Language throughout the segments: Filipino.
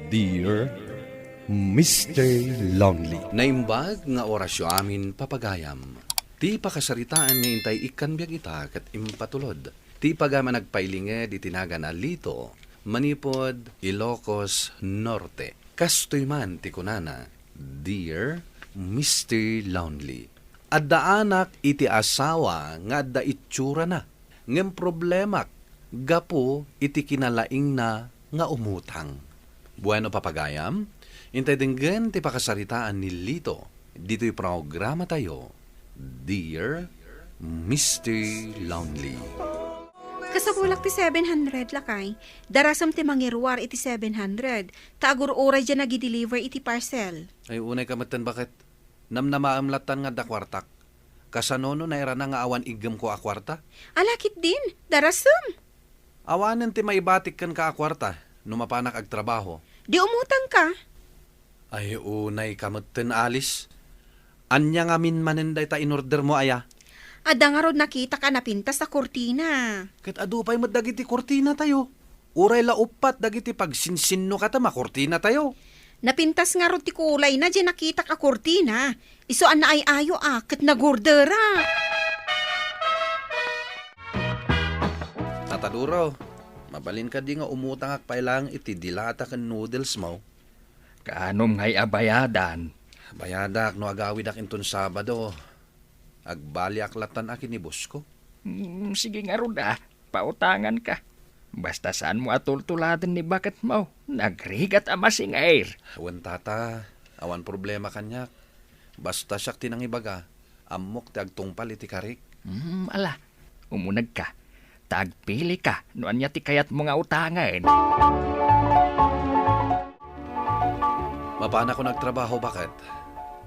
Dear Mr. Lonely. Naimbag nga orasyo amin papagayam. Ti pakasaritaan nga intay ikan biyag ita kat impatulod. Ti pagama nagpailinge di tinaga na Lito, Manipod, Ilocos Norte. Kastoy man ti kunana, Dear Mr. Lonely. Adda anak iti asawa nga adda itsura na. Ngem problemak, gapo iti kinalaing na nga umutang. Bueno papagayam, intay dinggan ti pakasaritaan ni Lito. Dito'y programa tayo, Dear Mr. Lonely. Kasabulak ti 700 lakay. Darasam ti mangirwar iti 700. Taagur oray dyan nag-deliver iti parcel. Ay unay kamatan bakit? Namnamaamlatan nga da kwartak. Kasanono na na nga awan igam ko a kwarta? Alakit din, darasam. Awanan ti maibatik kan ka a kwarta, numapanak ag trabaho. Di umutang ka. Ay unay kamatan alis. Anya nga minmanen day ta inorder mo aya. Ada nga rod nakita ka na pintas sa kortina. Kat adu pa'y madagiti kortina tayo. Uray la upat dagiti pagsinsinno ka ta makortina tayo. Napintas nga rod ti kulay na dyan nakita ka kortina. Isuan na ay ayo kat nagordera. Tataduro, mabalin ka di nga umutang ak pailang iti dilata kan noodles mo. Kaanom ngay abayadan. Bayadak no agawid ak inton Sabado. Agbali aklatan akin ni boss ko. Sige nga ron pautangan ka. Basta saan mo atultuladan ni bakat mo, nagrigat amasing air. Awan tata, awan problema kanyak. Basta siyak tinangibaga, amok ti agtungpal iti karik. Ala, umunag ka. Tagpili ka, noan niya ti kayat mo nga utangan. Mapana ko nagtrabaho bakit?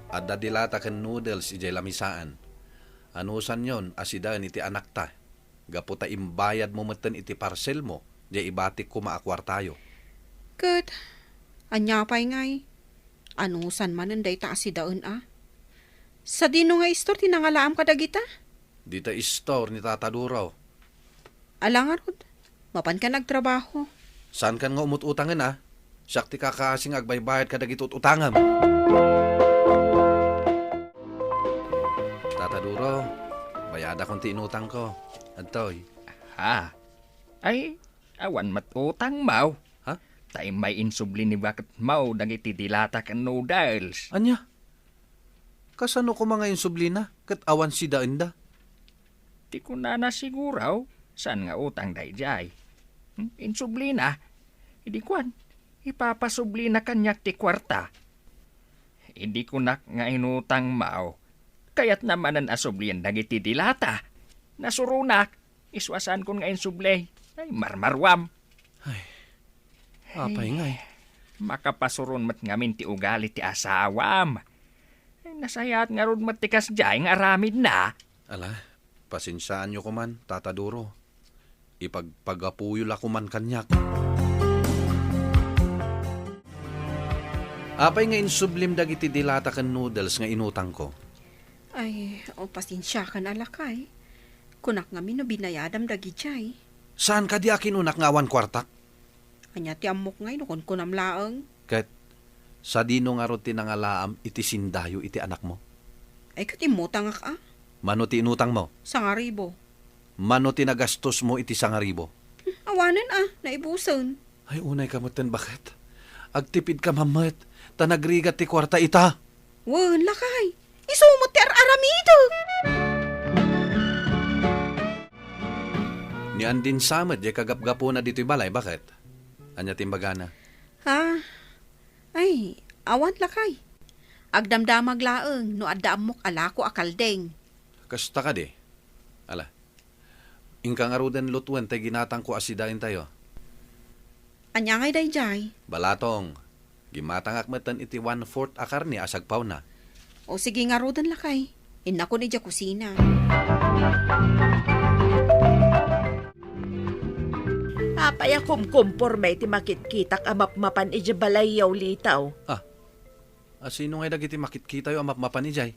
Adda dilata kan noodles ijay lamisaan. Anusan yon asidaan iti anak ta. Gaputa imbayad mo meten iti parcel mo, di ibatik ko maakwar tayo. Kat, anya pa'y ngay. Anusan man ang day ta asidaan Sa dino nga istor tinangalaam ka dagita? Dita store ni Tata Duraw. Ala nga rod, mapan ka nagtrabaho. Saan kan nga umututangan Siyak ti kakasing agbaybayad ka dagiti utangam. Tata Duraw, bayada kong tinutang ko. Antoy. Ay, awan matutang mau. Ha? Tay may insubli ni bakat mau dagiti dilata kan noodles. Anya? Kasano ko mga insublina? Kat awan si daenda? Di ko na nasiguraw, saan nga utang dayjay. Insublina, hindi kwan, ipapasublina kanyak ti kwarta. Hindi ko nak nga inutang mau, kayat naman ang asublian dagiti dilata. Nasurunak, iswasan ko nga insublay, ay marmarwam. Apay ngay. Makapasurun mat ngamin ti ugali ti asawam. Ay, nasayat nga ron matikas jay nga aramid na. Ala, pasinsaan nyo ko man, Tata Duro. Ipagpagapuyol ako man kanyak. Apay nga insublim dagiti dilata kan noodles nga inutang ko. Ay, pasensya ka na lakay. Kunak nga no binayadam dagi jay. Saan ka di akin unak nga awan kwartak? Anya ti amok ngay nukon ko namlaang. Kat, sa dino nga ron tinangalaam iti sindayo iti anak mo. Ay katimutang ka Mano ti inutang mo? Sangaribo. Mano ti nagastos mo iti sangaribo? Awanan naibuson. Ay unay kamutan bakit? Agtipid ka mamat, tanagrigat ti kwarta ita. Wan lakay. Isumot ti aramido. Ni andin samad, di kagapgapo na dito'y balay, bakit? Anya timbagana? Ay, awan lakay. Agdamdamag laeng, no adda amok alako akaldeng. Kasta ka di. Ala, ingkang arudan lutuan tay ginatang ko asidain tayo. Anya ngay dayjay. Balatong, gimatang akmatan iti 1/4 akar ni asagpaw na. O sige nga rodan lakay. Inako ni dya kusina. Apay akom kumporme ti makitkitak amapmapan iji balayaw litaw. Sino nga dagiti makitkita yung amapmapan ni Jay?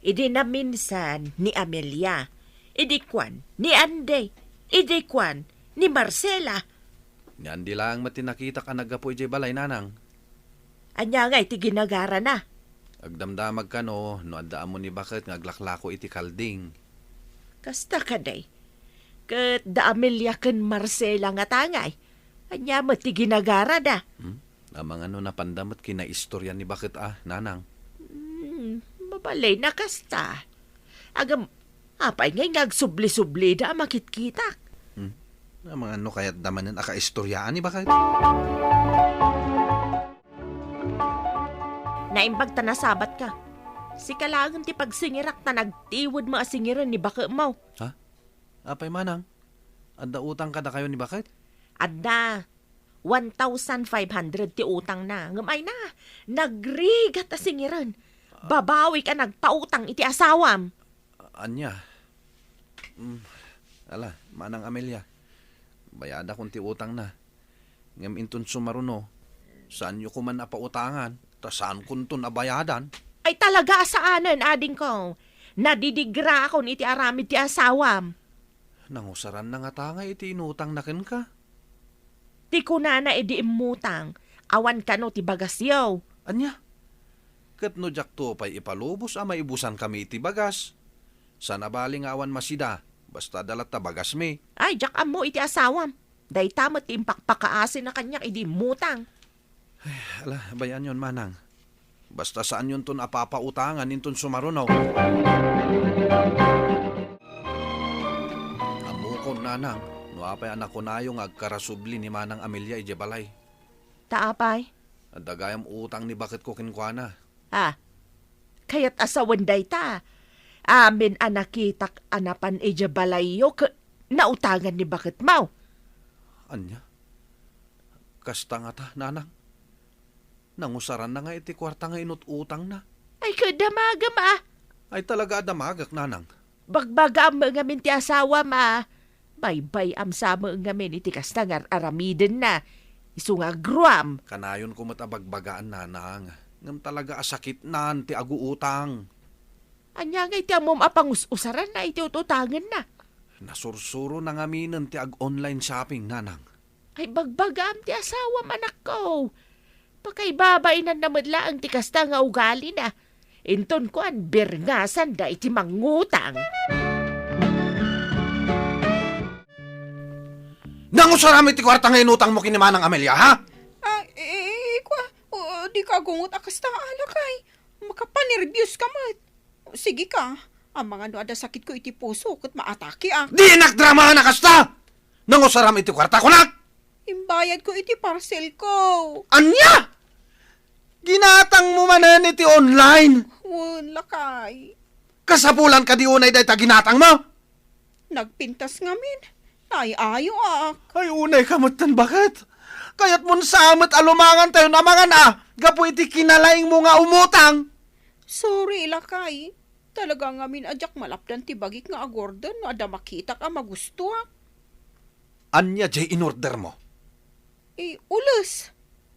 Idi na minsan ni Amelia. Idi kwan ni Anday. Idi kwan ni Marcela. Yan di lang matinakita ka nagapoy jay balay nanang. Anya nga iti ginagara na. Agdamdamag ka no adaan mo ni bakit ngaglaklako iti kalding. Kasta ka day. Kat da Amelia ken Marcela nga tangay. Anya mo ti ginagara da. Amang napandamot kinaistorya ni bakit nanang. Mabalay na kasta. Agam, apay ngay ngagsubli-subli da makitkitak. Amang kaya't damanan akaistoryaan ni bakit? Naimbag ta na sabat ka. Si kalagan ti pagsingirak ta nagtiwod mga singiran ni baka mau. Ha? Apay manang? Adda utang kada kayo ni bakit? Adda, 1,500 ti utang na. Ngamay na, nagrigat ta singiran. Babawi ka nagpautang iti asawam. Anya? Ala, manang Amelia. Bayada kung ti utang na. Ngam inton sumaruno. Saan nyo ko man napautangan? Ta saan kunton abayadan? Ay talaga saanan, ading ko. Nadidigra ako iti aramid ti asawam. Nangusaran na nga tanga iti inutang na ken ka. Ti kunana edi imutang. Awan ka no ti bagasyaw. Anya? Ket no jak to pay ipalubos maibusan kami iti bagas. Sana baling awan masida. Basta dalat ta bagas mi. Ay, jak amo iti asawam. Day tamat ti impakpakaasin na kanyak edi imutang. Ala, bayan yon manang. Basta saan yun ton apapautangan inton sumarunaw. Amukon nanang, no apay anak ko na yung agkarasubli ni manang Amelia ijebalay. Taapay? At dagayam utang ni bakit ko kinkwana. Kaya't asawan day ta. Amin anakitak anapan ijabalayo nautangan ni bakit mau. Anya? Kasta nga ta, nanang. Nangusaran na nga iti kwarta nga inututang na. Ay kadamaga ma. Ay talaga adamagak, nanang. Bagbaga ang mga minti asawa ma. Baybay am sa mga min iti kastangar aramiden na. Isungagruam. Kanayon ko matabagbagaan, nanang. Ngam talaga asakit nan ti aguutang. Anya nga iti amom apangusaran na iti ututangan na. Nasursuro na nga minen ti ag-online shopping, nanang. Ay bagbaga am ti asawa manak ko. Pakaibabay na namadla ang tikasta nga ugali na. Inton ko ang birngasan da iti mangutang. Nangusarami ti kwarta nga inutang mo kinimanang Amelia, ha? Di ka gungot akas ta alakay. Makapanervyos ka mat. Sige ka, ang mga ada sakit ko iti puso kat maatake Di nagdrama na kasta! Nangusarami ti kwarta ko nak! Imbayad ko iti parcel ko. Anya? Ginatang mo manan iti online. Wala kay. Kasapulan ka di unay day ta ginatang mo. Nagpintas ngamin. Ay ayo Ay unay kamutan bakit? Kayat mon samot alumangan tayo namangan Gapo iti kinalaing mo nga umutang. Sorry lakay. Talaga ngamin adyak malapdan ti bagik nga agordan no ada makita ka magusto Anya jay in-order mo? Ulas.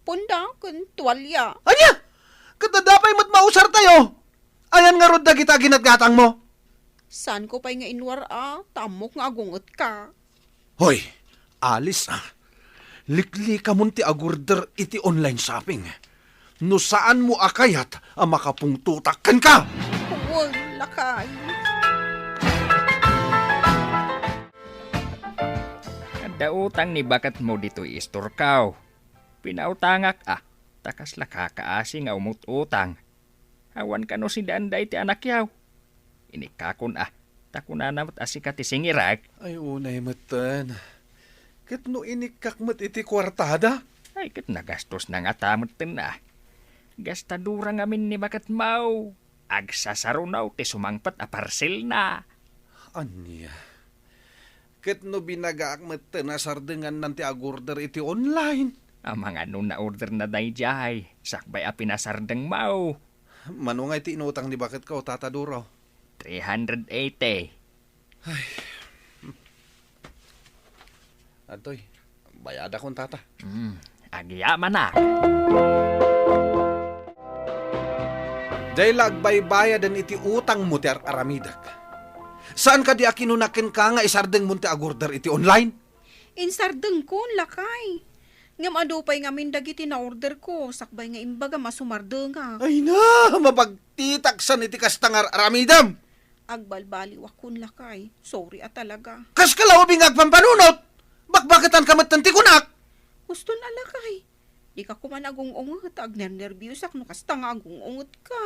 Punda kun tuwalya. Anya? Kadadapay mo't mausar tayo. Ayan nga rod na kita ginatgatang mo. San ko pa'y nga inwar tamok nga agungot ka. Hoy, alis Likli ka mun ti agorder iti online shopping. No saan mo akayat ang makapungtutakan ka? Wala kay. Kada utang ni bakat mo dito istorkaw. Pinautangak takas lakakaasi nga umututang. Awan ka no si Danday ti anak yaw. Inikakon takunanamat asika ti singirag. Ay unay matan. Kat no inikakmat iti kwartada? Ay kat nagastos na nga tamot na. Gastadura ngamin ni bakat mau. Agsasarunaw ti sumangpat parcel na. Anya? Kat no binagaakmat na sardengan nanti agorder iti online. Ang mga na order na dayjay, sakbay pinasardeng mau. Manungay ti inutang ni bakit ka o tataduro? 380. Atoy, bayada kong tata. Agyaman na. Dahil agbaybayadan iti utang mo ti aramidak. Saan ka di akinunakin ka nga isardeng mo ti agorder iti online? Insardeng ko lakay. Ngam adupay ngamin dagiti na order ko. Sakbay nga imbaga masumardo nga. Ay na, mapagtitaksan iti kastangar aramidam. Agbalbaliw akon lakay. Sorry talaga. Kas kalawabing agpampanunot. Bakbakatan kamat ng tikunak. Gusto na lakay. Di ka kuman agong-ungot. Agner-nervyos ak no kasta nga agong-ungot ka.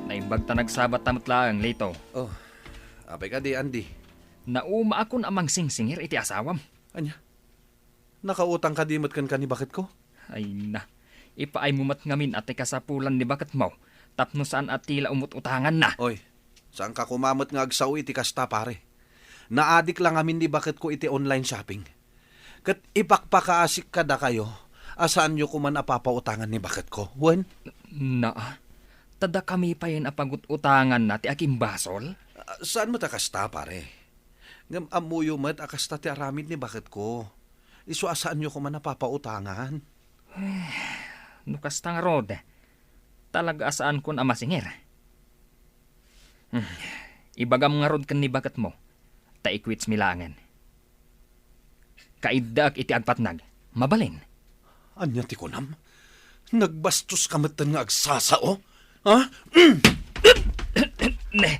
Naimbag ta nagsabat tamat lang, Lito. Oh, apay ka di, Andy. Nauma akon amang singsingir iti asawam. Anya, nakautang ka dimot kan ni bakit ko? Ay na, ipaay mumat ngamin at kasapulan ni bakat mo. Tapno saan at tila umut-utangan na. Oy, saan ka kumamot nga agsaw iti kasta pare? Naadik lang amin ni bakit ko iti online shopping. Kat ipakpakaasik kada kayo, asaan nyo kuman apapautangan ni bakit ko? Wen? Na, tada kami pa yun apagut-utangan na ti aking basol? Saan mo ta kasta pare? Ngam amuyo mat akasta ti aramid ni bakit ko. Isu asaan nyo kuman apapautangan? Nukas tang rod, talaga asaan kun amasingir. Ibagam nga rod kan ni bakat mo, taikwits milangan. Kaidak iti agpatnag, mabalin. Anya ti kunam? Nagbastos kamatan nga agsasao? Ha? Ne,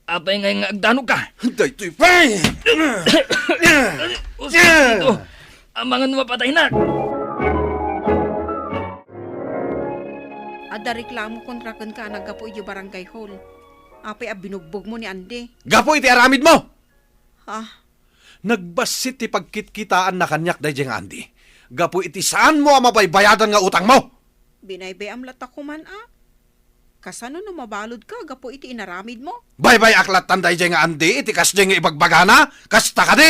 apay nga agdano ka. Daytoy pa! Dito, amangan mapatay na. Ada reklamo kontrakan ka nagapo iti barangay hall. Apay binugbog mo ni Ande. Gapo iti aramid mo! Ha? Nagbasit ti pagkitkitaan na kanyak day jeng Andy. Gapo iti saan mo ang mabaybayadan nga utang mo? Binaybayam lata ko man Kasano no mabalod ka gapo iti inaramid mo? Baybay aklatan day jeng Andy, iti kas jeng ibagbagana, kasta ka di?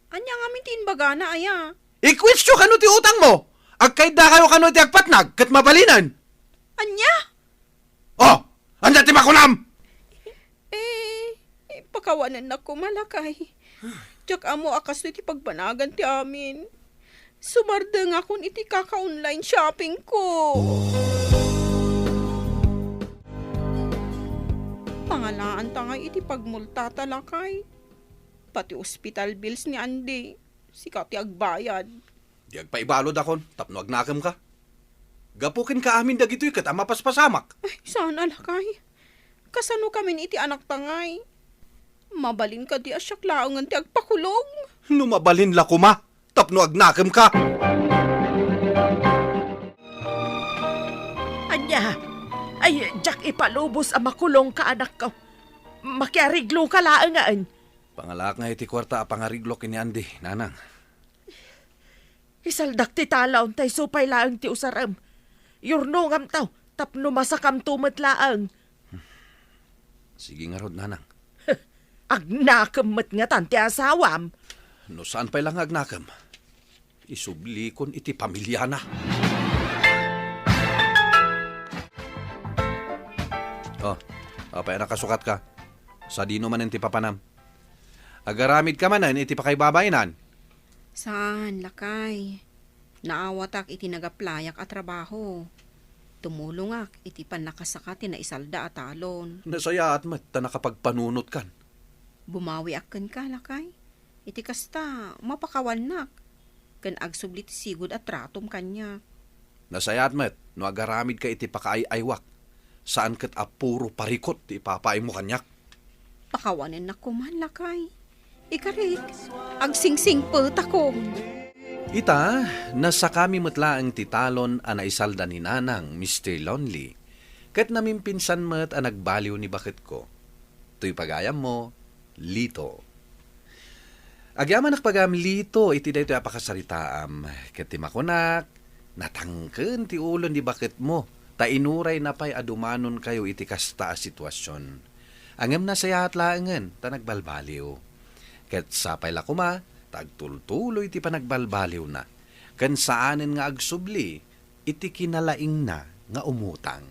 Anya nga mintin bagana aya. Ikwits nyo kano ti utang mo? Agkay da kayo kano ti agpatnag, kat mabalinan. Anya? Oh, anda ti makunam! Pakawanan na ko malakay. Tiyak amo akas iti pagbanagan ti amin. Sumarda nga kun iti kaka-online shopping ko. Pangalaan ta nga iti pagmulta talakay. Pati hospital bills ni Andy. Sika ti agbayad. Di agpaibalod akon, tapno agnakam ka. Gapukin ka amin dagitoy kat amapaspasamak. Ay, sana lakay. Kasano kami iti anak tangay. Mabalin ka di asyak laangan ti agpakulong. Numabalin la kuma, tapno agnakam ka. Anya, ay, Jack ipalubos ang makulong ka anak ko. Makiariglo ka laangaan. Pangalak nga iti kwarta pangariglo kini Andy, nanang. Isaldak ti talaon tay supay laang ti usaram. Yurno ngam taw, tapno masakam tumat laang. Sige nga rod, nanang. Agnakamat nga tanti asawam. No saan pa lang agnakam? Isubli kon iti pamilya na. Oh, apay nakasukat ka. Sa dino man iti papanam. Agaramid ka manan iti pakaibabayinan. Saan, lakay? Naawatak iti nagaplayak at trabaho. Tumulungak iti pan nakasakati na isalda at talon. Nasaya at mat ta nakapagpanunot kan. Bumawi akan ka, lakay. Iti kasta, mapakawanak. Kan agsublit sigud at ratom kanya. Nasaya at mat, no agaramid ka iti pakaay-aywak. Saan kat apuro parikot ti ipapaay mo kanyak. Pakawanan na kuman, lakay. Ikarik, agsingsing pet ako. Ita, nasa kami matlaang titalon a naisalda ni nanang Mr. Lonely. Kat namimpinsan mat a nagbaliw ni bakit ko. Tuy pagayam mo, Lito. Agyaman nakpagam Lito, iti dayto apakasaritaam. Kat ti makunak, natangken ti ulon di bakit mo. Ta inuray na pa'y adumanon kayo iti kasta a sitwasyon. Angem na sayahat laangan, ta nagbalbaliw. Kat sapay la kuma, tagtultuloy iti panagbalbaliw na. Kan saanen nga agsubli, iti kinalaing na nga umutang.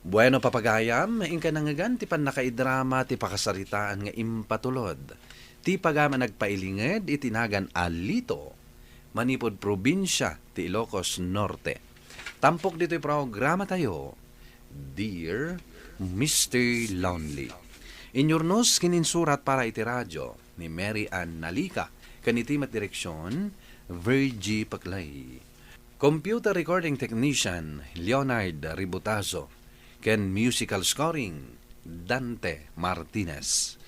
Bueno papagayam, ingka nangagan ti pan nakaidrama ti pakasaritaan nga impatulod. Ti pagama nagpailinged itinagan Alito, manipod probinsya ti Ilocos Norte. Tampok dito'y programa tayo, Dear Mr. Lonely. Inyornos kininsurat para iti radyo, ni Mary Ann Nalika. Kanitimat direksyon, Virgie Paclay. Computer recording technician, Leonard Ributazo. Ken musical scoring, Dante Martinez.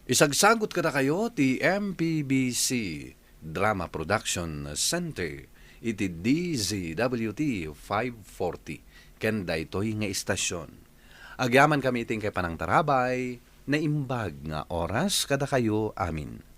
Isagsagot kada kayo ti MPBC Drama Production Center iti DZWT 540 ken daytoy nga istasyon. Agyaman kami iting kay panang tarabay na imbag nga oras kada kayo amin.